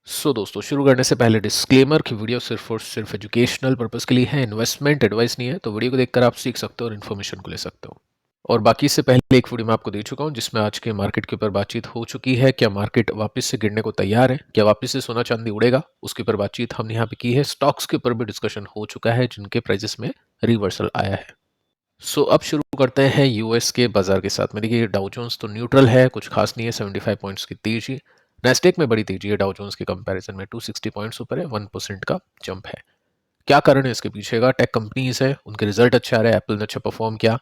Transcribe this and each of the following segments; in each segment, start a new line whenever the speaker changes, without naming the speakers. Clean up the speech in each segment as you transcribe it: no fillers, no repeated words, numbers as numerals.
दोस्तों शुरू करने से पहले डिस्क्लेमर कि वीडियो सिर्फ और सिर्फ एजुकेशनल पर्पस के लिए है, इन्वेस्टमेंट एडवाइस नहीं है। तो वीडियो को देखकर आप सीख सकते हो और इन्फॉर्मेशन को ले सकते हो। और बाकी से पहले एक वीडियो मैं आपको दे चुका हूं जिसमें आज के मार्केट के ऊपर बातचीत हो चुकी है। क्या मार्केट वापस से गिरने को तैयार है, क्या वापस से सोना चांदी उड़ेगा, उसके ऊपर बातचीत हमने यहाँ पे की है। स्टॉक्स के ऊपर भी डिस्कशन हो चुका है जिनके प्राइसेस में रिवर्सल आया है। अब शुरू करते हैं यूएस के बाजार के साथ में। देखिए डाउ जोन्स तो न्यूट्रल है, कुछ खास नहीं है। 75 पॉइंट्स की तेजी, नेस्डेक में बड़ी तेजी है, डाउ जोन्स के कंपैरिजन में 260 पॉइंट्स ऊपर है, 1% का जंप है। क्या कारण है इसके पीछे का? टेक कंपनीज है, उनके रिजल्ट अच्छे आ रहे हैं। एप्पल ने अच्छा परफॉर्म किया,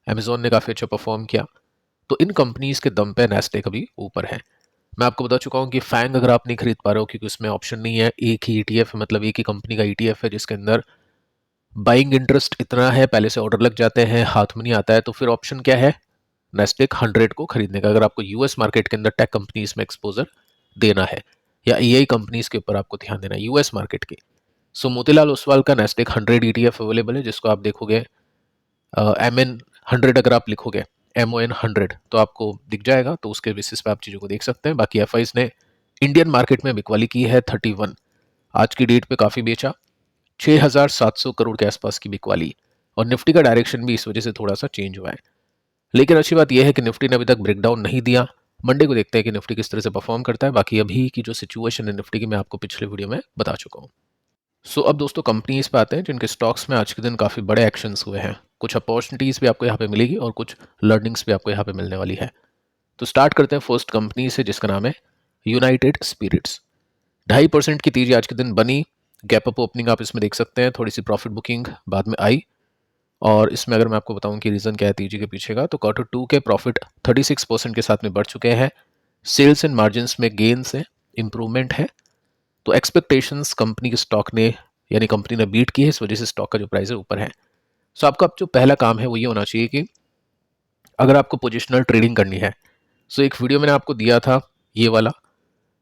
अमेजोन ने काफी अच्छा परफॉर्म किया, तो इन कंपनीज के दम पे नेस्डेक अभी ऊपर है। मैं आपको बता चुका हूँ कि फैंग अगर आप नहीं खरीद पा रहे हो क्योंकि उसमें ऑप्शन नहीं है, एक ही ईटीएफ है, मतलब एक ही कंपनी का ईटीएफ है जिसके अंदर बाइंग इंटरेस्ट इतना है, पहले से ऑर्डर लग जाते हैं, हाथ में नहीं आता है, तो फिर ऑप्शन क्या है? नेस्डेक 100 को खरीदने का। अगर आपको यूएस मार्केट के अंदर टेक कंपनीज में एक्सपोजर देना है या एआई कंपनीज के ऊपर आपको ध्यान देना है यूएस मार्केट की, मोतीलाल ओसवाल का नेस्डेक 100 ईटीएफ अवेलेबल है, जिसको आप देखोगे MN 100 अगर आप लिखोगे MON 100 तो आपको दिख जाएगा। तो उसके बेसिस पे आप चीज़ों को देख सकते हैं। बाकी एफ ने इंडियन मार्केट में बिकवाली की है 31, आज की डेट पे काफ़ी बेचा, 6,700 करोड़ के आसपास की बिकवाली। और निफ्टी का डायरेक्शन भी इस वजह से थोड़ा सा चेंज हुआ है। लेकिन अच्छी बात यह है कि निफ्टी ने अभी तक ब्रेकडाउन नहीं दिया। मंडे को देखते हैं कि निफ्टी किस तरह से परफॉर्म करता है। बाकी अभी की जो सिचुएशन है निफ्टी की मैं आपको पिछले वीडियो में बता चुका हूँ। अब दोस्तों कंपनीज पे आते हैं जिनके स्टॉक्स में आज के दिन काफ़ी बड़े एक्शंस हुए हैं। कुछ अपॉर्चुनिटीज़ भी आपको यहाँ पे मिलेगी और कुछ लर्निंग्स भी आपको यहाँ पे मिलने वाली है। तो स्टार्ट करते हैं फर्स्ट कंपनी से जिसका नाम है यूनाइटेड स्पिरिट्स। 2.5% की तेजी आज के दिन बनी। गैप अप ओपनिंग आप इसमें देख सकते हैं, थोड़ी सी प्रॉफिट बुकिंग बाद में आई। और इसमें अगर मैं आपको बताऊं कि रीज़न क्या है तेजी के पीछे का, तो Q2 के प्रॉफिट 36% के साथ में बढ़ चुके हैं। सेल्स एंड मार्जिन्स में गेन्स है, इंप्रूवमेंट है। तो एक्सपेक्टेशंस कंपनी के स्टॉक ने यानी कंपनी ने बीट की है, इस वजह से स्टॉक का जो प्राइस है ऊपर है। आपका अब जो पहला काम है वो ये होना चाहिए कि अगर आपको पोजिशनल ट्रेडिंग करनी है, एक वीडियो मैंने आपको दिया था ये वाला,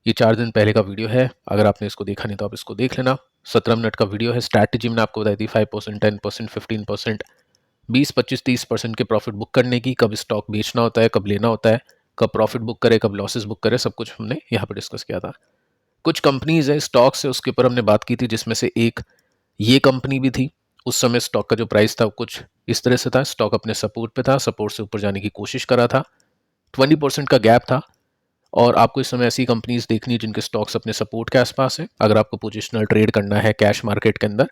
ये 4 दिन पहले का वीडियो है। अगर आपने इसको देखा नहीं तो आप इसको देख लेना। 17 मिनट का वीडियो है। स्ट्रैटेजी मैंने आपको बताई थी 5%, 10%, 15%, 20, 25, 30% के प्रॉफिट बुक करने की, कब स्टॉक बेचना होता है, कब लेना होता है, कब प्रॉफिट बुक करे, कब लॉसेस बुक करे, सब कुछ हमने यहाँ पे डिस्कस किया था। कुछ कंपनीज है स्टॉक्स है उसके ऊपर हमने बात की थी, जिसमें से एक ये कंपनी भी थी। उस समय स्टॉक का जो प्राइस था कुछ इस तरह से था, स्टॉक अपने सपोर्ट पे था, सपोर्ट से ऊपर जाने की कोशिश कर रहा था, 20% का गैप था। और आपको इस समय ऐसी कंपनीज देखनी है जिनके स्टॉक्स अपने सपोर्ट के आसपास है, अगर आपको पोजिशनल ट्रेड करना है कैश मार्केट के अंदर।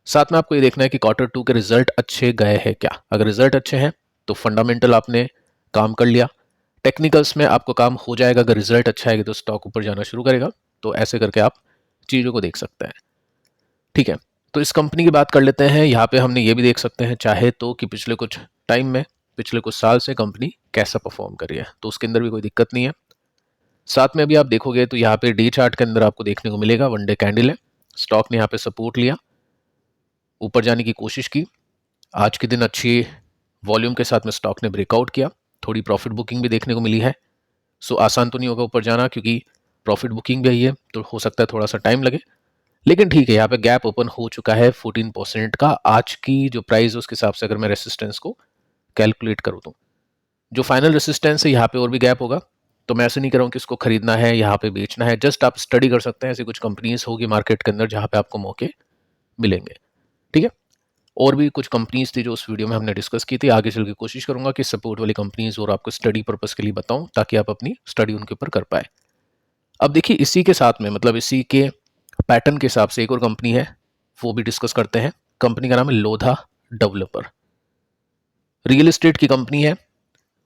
साथ में आपको ये देखना है कि Q2 के रिजल्ट अच्छे गए हैं क्या। अगर रिजल्ट अच्छे हैं तो फंडामेंटल आपने काम कर लिया, टेक्निकल्स में आपको काम हो जाएगा। अगर रिजल्ट अच्छा है तो स्टॉक ऊपर जाना शुरू करेगा। तो ऐसे करके आप चीज़ों को देख सकते हैं। ठीक है, तो इस कंपनी की बात कर लेते हैं। यहाँ पे हमने ये भी देख सकते हैं चाहे तो कि पिछले कुछ टाइम में, पिछले कुछ साल से कंपनी कैसा परफॉर्म कर रही है, तो उसके अंदर भी कोई दिक्कत नहीं है। साथ में अभी आप देखोगे तो यहाँ पे डे चार्ट के अंदर आपको देखने को मिलेगा वन डे कैंडल है, स्टॉक ने यहाँ पे सपोर्ट लिया, ऊपर जाने की कोशिश की। आज के दिन अच्छी वॉल्यूम के साथ में स्टॉक ने ब्रेकआउट किया, थोड़ी प्रॉफिट बुकिंग भी देखने को मिली है। आसान तो नहीं होगा ऊपर जाना क्योंकि प्रॉफिट बुकिंग भी आई है, तो हो सकता है थोड़ा सा टाइम लगे। लेकिन ठीक है, यहाँ पे गैप ओपन हो चुका है 14% का। आज की जो प्राइस है उसके हिसाब से अगर मैं रेसिस्टेंस को कैलकुलेट करूँ तो जो फाइनल रेसिस्टेंस है यहाँ पे और भी गैप होगा। तो मैं ऐसे नहीं कर रहा हूँ कि इसको खरीदना है, यहाँ पे बेचना है, जस्ट आप स्टडी कर सकते हैं। ऐसी कुछ कंपनीज होगी मार्केट के अंदर जहाँ पे आपको मौके मिलेंगे। ठीक है, और भी कुछ कंपनीज थी जो उस वीडियो में हमने डिस्कस की थी। आगे चल के कोशिश करूंगा कि सपोर्ट वाली कंपनीज और आपको स्टडी पर्पस के लिए बताऊं ताकि आप अपनी स्टडी उनके ऊपर कर पाए। अब देखिए इसी के साथ में, मतलब इसी के पैटर्न के हिसाब से एक और कंपनी है, वो भी डिस्कस करते हैं। कंपनी का नाम है लोधा डेवलपर, रियल एस्टेट की कंपनी है।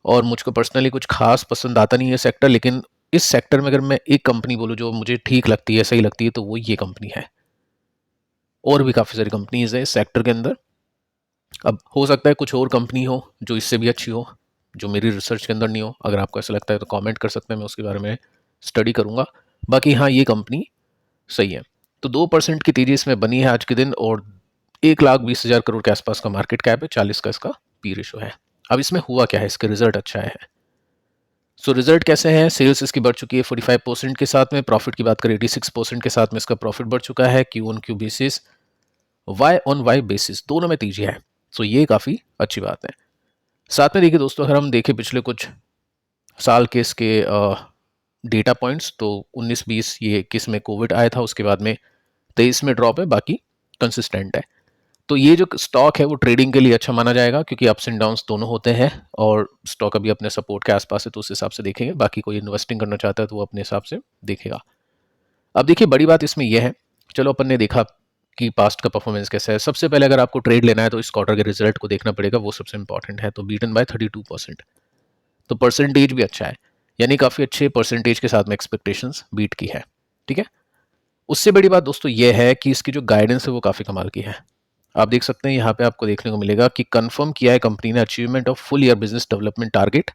और मुझको पर्सनली कुछ खास पसंद आता नहीं है सेक्टर, लेकिन इस सेक्टर में अगर मैं एक कंपनी बोलूँ जो मुझे ठीक लगती है, सही लगती है, तो वो ये कंपनी है। और भी काफ़ी सारी कंपनीज है इस सेक्टर के अंदर। अब हो सकता है कुछ और कंपनी हो जो इससे भी अच्छी हो, जो मेरी रिसर्च के अंदर नहीं हो। अगर आपको ऐसा लगता है तो कमेंट कर सकते हैं, मैं उसके बारे में स्टडी करूंगा। बाकी हाँ, ये कंपनी सही है। तो 2% की तेजी इसमें बनी है आज के दिन, और 1,20,000 करोड़ के आसपास का मार्केट कैप है, 40 का इसका पी रेशो है। अब इसमें हुआ क्या है, इसके रिजल्ट अच्छा है। रिजल्ट कैसे हैं? सेल्स इसकी बढ़ चुकी है 45% के साथ में, प्रॉफिट की बात करें 86% के साथ में इसका प्रॉफिट बढ़ चुका है। Q on Q basis, Y on Y basis, दोनों में तेजी है। ये काफ़ी अच्छी बात है। साथ में देखिए दोस्तों, अगर हम देखें पिछले कुछ साल के इसके डेटा पॉइंट्स, तो 19-20 ये 21 में कोविड आया था, उसके बाद में 23 में ड्रॉप है, बाकी कंसिस्टेंट है। तो ये जो स्टॉक है वो ट्रेडिंग के लिए अच्छा माना जाएगा, क्योंकि अप्स एंड डाउन्स दोनों होते हैं और स्टॉक अभी अपने सपोर्ट के आसपास है, तो उस हिसाब से देखेंगे। बाकी कोई इन्वेस्टिंग करना चाहता है तो वो अपने हिसाब से देखेगा। अब देखिए बड़ी बात इसमें यह है, चलो अपन ने देखा कि पास्ट का परफॉर्मेंस कैसा है। सबसे पहले अगर आपको ट्रेड लेना है तो इस क्वार्टर के रिजल्ट को देखना पड़ेगा, वो सबसे इंपॉर्टेंट है। तो बीटन बाय 32%, तो परसेंटेज भी अच्छा है, यानी काफ़ी अच्छे परसेंटेज के साथ में एक्सपेक्टेशंस बीट की है। ठीक है, उससे बड़ी बात दोस्तों ये है कि इसकी जो गाइडेंस है वो काफ़ी कमाल की है। आप देख सकते हैं यहाँ पे आपको देखने को मिलेगा कि कंफर्म किया है कंपनी ने achievement of full year business development target,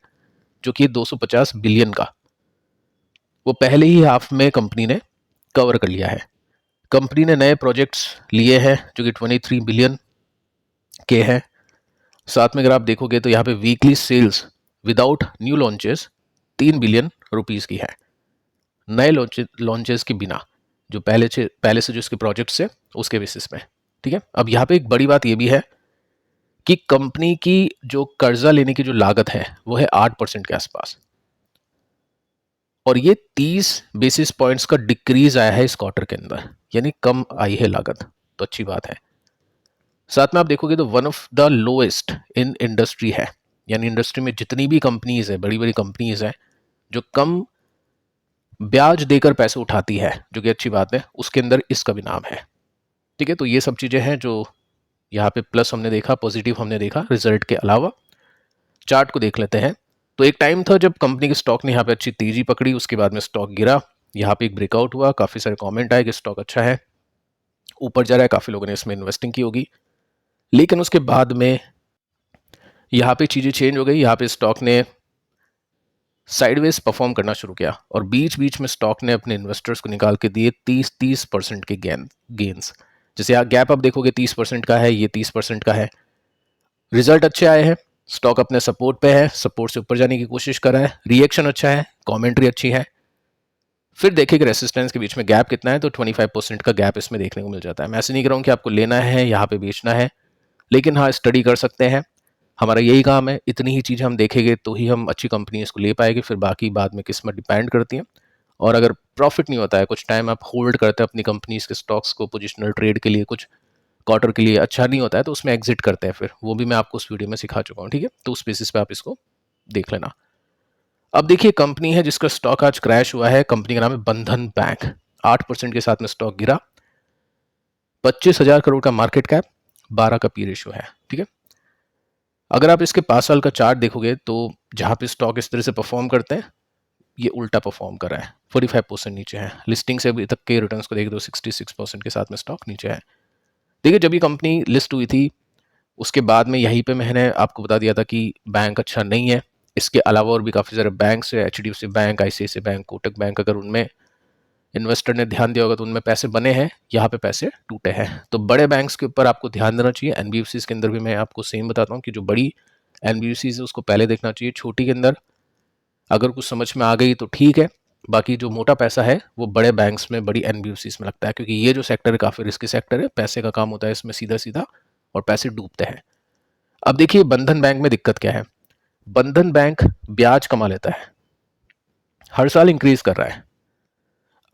जो कि 250 बिलियन का, वो पहले ही हाफ में कंपनी ने कवर कर लिया है। कंपनी ने नए प्रोजेक्ट्स लिए हैं जो कि 23 बिलियन के हैं। साथ में अगर आप देखोगे तो यहाँ पे weekly sales without new launches 3 billion rupees की है, नए लॉन्चेस के बिना, जो पहले से जो इसके प्रोजेक्ट्स है उसके बेसिस पे। ठीक है, अब यहाँ पे एक बड़ी बात ये भी है कि कंपनी की जो कर्जा लेने की जो लागत है वो है 8% के आसपास, और ये 30 बेसिस पॉइंट्स का डिक्रीज आया है इस क्वार्टर के अंदर, यानी कम आई है लागत, तो अच्छी बात है। साथ में आप देखोगे तो one of the lowest in industry है, यानी इंडस्ट्री में जितनी भी कंपनीज है, बड़ी बड़ी कंपनीज है जो कम ब्याज देकर पैसे उठाती है, जो कि अच्छी बात है, उसके अंदर इसका भी नाम है। ठीक है, तो ये सब चीज़ें हैं जो यहाँ पे प्लस हमने देखा, पॉजिटिव हमने देखा रिजल्ट के अलावा। चार्ट को देख लेते हैं। तो एक टाइम था जब कंपनी के स्टॉक ने यहाँ पे अच्छी तेजी पकड़ी, उसके बाद में स्टॉक गिरा, यहाँ पे एक ब्रेकआउट हुआ, काफ़ी सारे कमेंट आए कि स्टॉक अच्छा है, ऊपर जा रहा है, काफ़ी लोगों ने इसमें इन्वेस्टिंग की होगी। लेकिन उसके बाद में यहाँ पे चीज़ें चेंज हो गई, यहाँ पे स्टॉक ने साइडवेज परफॉर्म करना शुरू किया और बीच बीच में स्टॉक ने अपने इन्वेस्टर्स को निकाल के दिए 30% के गेन्स। जैसे यहाँ गैप आप देखोगे 30% का है, ये 30% का है। रिजल्ट अच्छे आए हैं, स्टॉक अपने सपोर्ट पे है, सपोर्ट से ऊपर जाने की कोशिश कर रहा है, रिएक्शन अच्छा है, कमेंट्री अच्छी है। फिर देखिए कि रेसिस्टेंस के बीच में गैप कितना है, तो 25% का गैप इसमें देखने को मिल जाता है। मैं ऐसे नहीं कह रहा हूँ कि आपको लेना है, यहाँ पे बेचना है, लेकिन हाँ स्टडी कर सकते हैं, हमारा यही काम है। इतनी ही चीज़ें हम देखेंगे तो ही हम अच्छी कंपनी इसको ले पाएंगे, फिर बाकी बाद में किस्मत डिपेंड करती है। और अगर प्रॉफिट नहीं होता है, कुछ टाइम आप होल्ड करते हैं अपनी कंपनीज के स्टॉक्स को पोजिशनल ट्रेड के लिए, कुछ क्वार्टर के लिए अच्छा नहीं होता है तो उसमें एग्जिट करते हैं, फिर वो भी मैं आपको उस वीडियो में सिखा चुका हूँ। ठीक है, तो उस बेसिस पे आप इसको देख लेना। अब देखिए कंपनी है जिसका स्टॉक आज क्रैश हुआ है, कंपनी का नाम है बंधन बैंक। 8% के साथ में स्टॉक गिरा, 25,000 करोड़ का मार्केट कैप, 12 का पी रेशियो है। ठीक है, अगर आप इसके 5 साल का चार्ट देखोगे तो जहां पे स्टॉक इस तरह से परफॉर्म करते हैं, ये उल्टा परफॉर्म कर रहा है, 45% नीचे है। लिस्टिंग से अभी तक के रिटर्न्स को देख दो, 66% के साथ में स्टॉक नीचे है। देखिए जब ये कंपनी लिस्ट हुई थी उसके बाद में यहीं पे मैंने आपको बता दिया था कि बैंक अच्छा नहीं है। इसके अलावा और भी काफ़ी सारे बैंक है, HDFC bank, ICICI bank, Kotak bank, अगर उनमें इन्वेस्टर ने ध्यान दिया होगा तो उनमें पैसे बने हैं, यहाँ पे पैसे टूटे हैं। तो बड़े बैंक्स के ऊपर आपको ध्यान देना चाहिए। NBFCs के अंदर भी मैं आपको सेम बताता हूँ कि जो बड़ी NBFCs है उसको पहले देखना चाहिए, छोटी के अंदर अगर कुछ समझ में आ गई तो ठीक है, बाकी जो मोटा पैसा है वो बड़े बैंक्स में, बड़ी NBFCs में लगता है, क्योंकि ये जो सेक्टर है काफ़ी रिस्की सेक्टर है, पैसे का काम होता है इसमें सीधा सीधा और पैसे डूबते हैं। अब देखिए बंधन बैंक में दिक्कत क्या है, बंधन बैंक ब्याज कमा लेता है, हर साल इंक्रीज कर रहा है।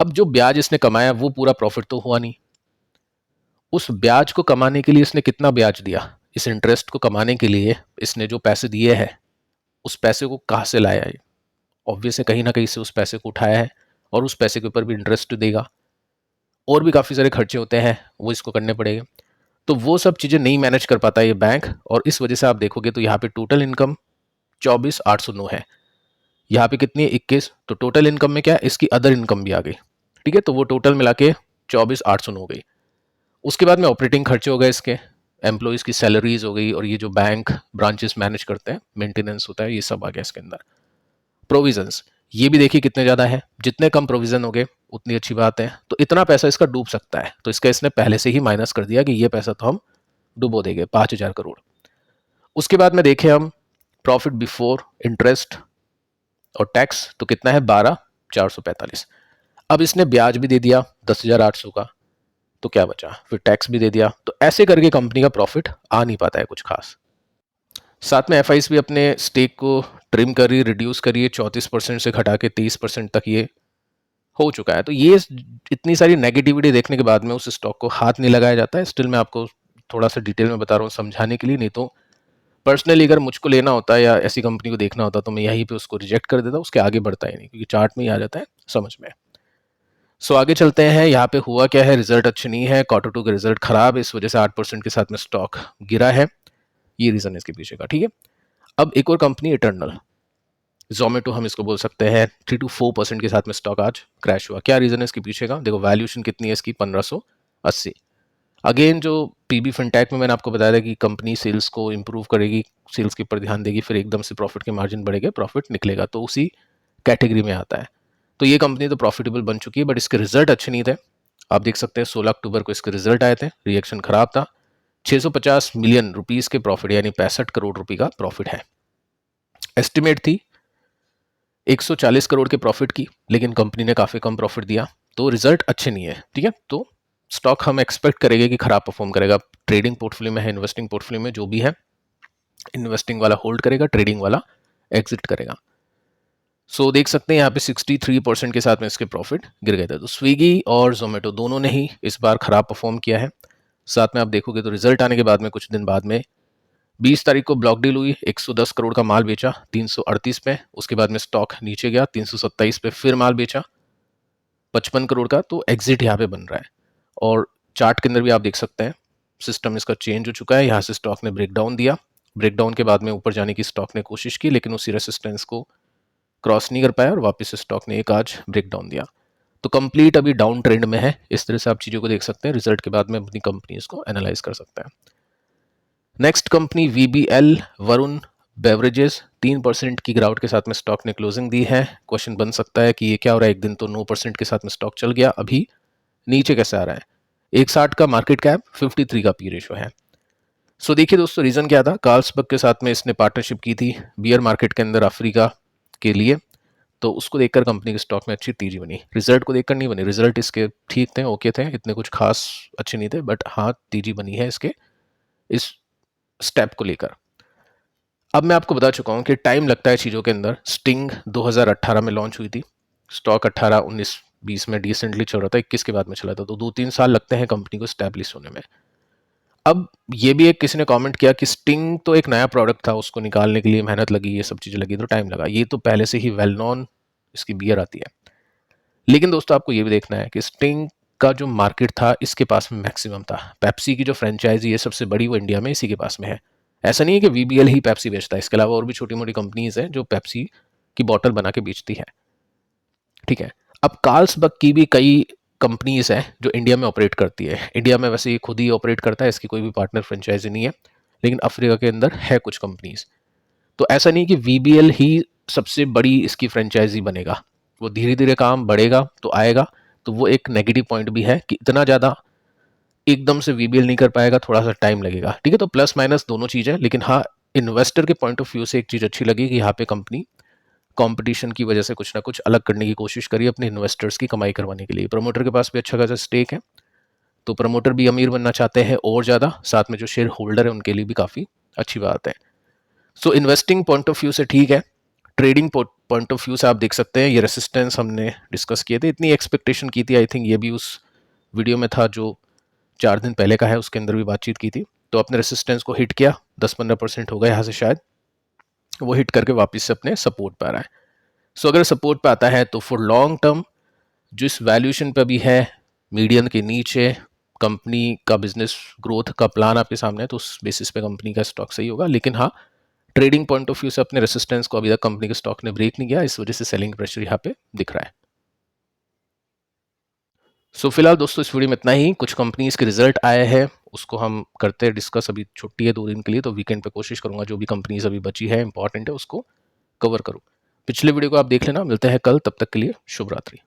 अब जो ब्याज इसने कमाया वो पूरा प्रॉफिट तो हुआ नहीं, उस ब्याज को कमाने के लिए इसने कितना ब्याज दिया, इस इंटरेस्ट को कमाने के लिए इसने जो पैसे दिए हैं उस पैसे को कहाँ से लाया है? ऑब्वियस है कहीं ना कहीं से उस पैसे को उठाया है, और उस पैसे के ऊपर भी इंटरेस्ट देगा, और भी काफ़ी सारे खर्चे होते हैं वो इसको करने पड़ेंगे। तो वो सब चीज़ें नहीं मैनेज कर पाता ये बैंक, और इस वजह से आप देखोगे तो यहाँ पे टोटल इनकम 24,809 है, यहाँ पे कितनी है 21, तो टोटल इनकम में क्या है, इसकी अदर इनकम भी आ गई। ठीक है, तो वो टोटल मिला के 24,809 हो गई। उसके बाद में ऑपरेटिंग खर्चे हो गए इसके, एम्प्लॉयज़ की सैलरीज हो गई, और ये जो बैंक ब्रांचेस मैनेज करते हैं, मेंटेनेंस होता है, ये सब आ गया इसके अंदर। प्रोविजंस ये भी देखिए कितने ज़्यादा है, जितने कम प्रोविजन हो गए उतनी अच्छी बात है। तो इतना पैसा इसका डूब सकता है, तो इसका इसने पहले से ही माइनस कर दिया कि ये पैसा तो हम डुबो देंगे, 5,000 करोड़। उसके बाद में देखें हम प्रॉफिट बिफोर इंटरेस्ट और टैक्स, तो कितना है 12,445। अब इसने ब्याज भी दे दिया 10,800 का, तो क्या बचा, फिर टैक्स भी दे दिया, तो ऐसे करके कंपनी का प्रॉफिट आ नहीं पाता है कुछ खास। साथ में एफआईज भी अपने स्टेक को ट्रिम करिए, रिड्यूस करिए, 34% से घटा के 23% तक ये हो चुका है। तो ये इतनी सारी नेगेटिविटी देखने के बाद में उस स्टॉक को हाथ नहीं लगाया जाता है। स्टिल मैं आपको थोड़ा सा डिटेल में बता रहा हूँ समझाने के लिए, नहीं तो पर्सनली अगर मुझको लेना होता है या ऐसी कंपनी को देखना होता तो मैं यहीं पे उसको रिजेक्ट कर देता, उसके आगे बढ़ता ही नहीं, क्योंकि चार्ट में ही आ जाता है समझ में। सो आगे चलते हैं। यहाँ पे हुआ क्या है, रिजल्ट अच्छे नहीं है, क्वार्टर टू का रिजल्ट खराब है, इस वजह से 8% के साथ में स्टॉक गिरा है। ये रीजन है इसके पीछे का, ठीक है। अब एक और कंपनी इटर्नल जोमेटो, हम इसको बोल सकते हैं, 3 to 4% के साथ में स्टॉक आज क्रैश हुआ। क्या रीजन है इसके पीछे का, देखो वैल्यूएशन कितनी है इसकी, 1580। अगेन जो पीबी फिनटेक में मैंने आपको बताया था कि कंपनी सेल्स को इंप्रूव करेगी, सेल्स के ऊपर ध्यान देगी, फिर एकदम से प्रॉफिट के मार्जिन बढ़ेगा, प्रॉफिट निकलेगा, तो उसी कैटेगरी में आता है। तो ये कंपनी तो प्रॉफिटेबल बन चुकी है, बट इसके रिजल्ट अच्छे नहीं थे। आप देख सकते हैं 16 अक्टूबर को इसके रिजल्ट आए थे, रिएक्शन खराब था। 650 मिलियन रुपीस के प्रॉफिट, यानी 65 करोड़ रुपए का प्रॉफिट है। एस्टिमेट थी 140 करोड़ के प्रॉफिट की, लेकिन कंपनी ने काफी कम प्रॉफिट दिया, तो रिजल्ट अच्छे नहीं है, ठीक है। तो स्टॉक हम एक्सपेक्ट करेंगे कि खराब परफॉर्म करेगा। ट्रेडिंग पोर्टफोलियो में है, इन्वेस्टिंग पोर्टफोलियो में जो भी है, इन्वेस्टिंग वाला होल्ड करेगा, ट्रेडिंग वाला एग्जिट करेगा। सो देख सकते हैं यहाँ पे 63% के साथ में इसके प्रॉफिट गिर गए थे। तो स्विगी और जोमेटो दोनों ने ही इस बार खराब परफॉर्म किया है। साथ में आप देखोगे तो रिजल्ट आने के बाद में कुछ दिन बाद में 20 तारीख को ब्लॉक डील हुई, 110 करोड़ का माल बेचा 338 पे, उसके बाद में स्टॉक नीचे गया 327 पे, फिर माल बेचा 55 करोड़ का, तो एग्जिट यहाँ पे बन रहा है। और चार्ट के अंदर भी आप देख सकते हैं सिस्टम इसका चेंज हो चुका है। यहाँ से स्टॉक ने ब्रेकडाउन दिया, ब्रेकडाउन के बाद में ऊपर जाने की स्टॉक ने कोशिश की, लेकिन उसी रेसिस्टेंस को क्रॉस नहीं कर पाया और वापस से स्टॉक ने एक आज ब्रेकडाउन दिया। तो कंप्लीट अभी डाउन ट्रेंड में है। इस तरह से आप चीज़ों को देख सकते हैं, रिजल्ट के बाद में अपनी कंपनीज को एनालाइज कर सकते हैं। Next company VBL Varun beverages, 3% की गिरावट के साथ में स्टॉक ने क्लोजिंग दी है। क्वेश्चन बन सकता है कि ये क्या हो रहा है, एक दिन तो 9% के साथ में स्टॉक चल गया, अभी नीचे कैसे आ रहा है। 160 का मार्केट कैप, 53 का पी रेशो है। सो देखिए दोस्तों, रीजन क्या था, कार्ल्सबर्ग के साथ में इसने पार्टनरशिप की थी बियर मार्केट के अंदर अफ्रीका के लिए, तो उसको देखकर कंपनी के स्टॉक में अच्छी तेजी बनी। रिजल्ट को देखकर नहीं बनी, रिजल्ट इसके ठीक थे, ओके थे, इतने कुछ खास अच्छे नहीं थे, बट हाँ तेजी बनी है इसके इस स्टेप को लेकर। अब मैं आपको बता चुका हूँ कि टाइम लगता है चीज़ों के अंदर। स्टिंग 2018 में लॉन्च हुई थी, स्टॉक 18, 19, 20 में डिसेंटली चल रहा था, 21 के बाद में चला था, तो 2-3 साल लगते हैं कंपनी को स्टैब्लिश होने में। अब ये भी एक किसी ने कमेंट किया कि स्टिंग तो एक नया प्रोडक्ट था, उसको निकालने के लिए मेहनत लगी, ये सब चीज़ें लगी, तो टाइम लगा। ये तो पहले से ही वेल नॉन इसकी बियर आती है। लेकिन दोस्तों आपको ये भी देखना है कि स्टिंग का जो मार्केट था इसके पास में मैक्सिमम था। पेप्सी की जो फ्रेंचाइजी है सबसे बड़ी, वो इंडिया में इसी के पास में है। ऐसा नहीं है कि वीबीएल ही पेप्सी बेचता है, इसके अलावा और भी छोटी मोटी कंपनीज हैं जो पेप्सी की बॉटल बना के बेचती है, ठीक है। अब कार्ल्सबर्ग की भी कई कंपनीज हैं जो इंडिया में ऑपरेट करती है। इंडिया में वैसे ये खुद ही ऑपरेट करता है, इसकी कोई भी पार्टनर फ्रेंचाइजी नहीं है, लेकिन अफ्रीका के अंदर है कुछ कंपनीज। तो ऐसा नहीं कि वीबीएल ही सबसे बड़ी इसकी फ्रेंचाइजी बनेगा, वो धीरे धीरे काम बढ़ेगा तो आएगा। तो वो एक नेगेटिव पॉइंट भी है कि इतना ज़्यादा एकदम से वीबीएल नहीं कर पाएगा, थोड़ा सा टाइम लगेगा, ठीक है। तो प्लस माइनस दोनों चीज़ है, लेकिन हाँ इन्वेस्टर के पॉइंट ऑफ व्यू से एक चीज़ अच्छी लगी कि यहाँ पे कंपनी कंपटीशन की वजह से कुछ ना कुछ अलग करने की कोशिश करी अपने इन्वेस्टर्स की कमाई करवाने के लिए। प्रमोटर के पास भी अच्छा खासा स्टेक है, तो प्रमोटर भी अमीर बनना चाहते हैं और ज़्यादा, साथ में जो शेयर होल्डर है उनके लिए भी काफ़ी अच्छी बात है। सो इन्वेस्टिंग पॉइंट ऑफ व्यू से ठीक है। ट्रेडिंग पॉइंट ऑफ व्यू से आप देख सकते हैं ये रेसिस्टेंस हमने डिस्कस किए थे, इतनी एक्सपेक्टेशन की थी, आई थिंक ये भी उस वीडियो में था जो 4 दिन पहले का है, उसके अंदर भी बातचीत की थी। तो अपने रेसिस्टेंस को हिट किया, 10-15% हो गया यहाँ से, शायद वो हिट करके वापस से अपने सपोर्ट पर आ रहा है। सो अगर सपोर्ट पे आता है तो फॉर लॉन्ग टर्म जिस वैल्यूएशन पे भी है, मीडियन के नीचे, कंपनी का बिजनेस ग्रोथ का प्लान आपके सामने है, तो उस बेसिस पे कंपनी का स्टॉक सही होगा। लेकिन हाँ ट्रेडिंग पॉइंट ऑफ व्यू से अपने रेसिस्टेंस को अभी तक कंपनी के स्टॉक ने ब्रेक नहीं किया, इस वजह से सेलिंग प्रेशर यहाँ पे दिख रहा है। सो फिलहाल दोस्तों इस वीडियो में इतना ही। कुछ कंपनीज के रिजल्ट आए हैं, उसको हम करते हैं डिस्कस। अभी छुट्टी है 2 दिन के लिए, तो वीकेंड पे कोशिश करूंगा जो भी कंपनीज अभी बची है इंपॉर्टेंट है उसको कवर करूँ। पिछले वीडियो को आप देख लेना। मिलते हैं कल, तब तक के लिए शुभ रात्रि।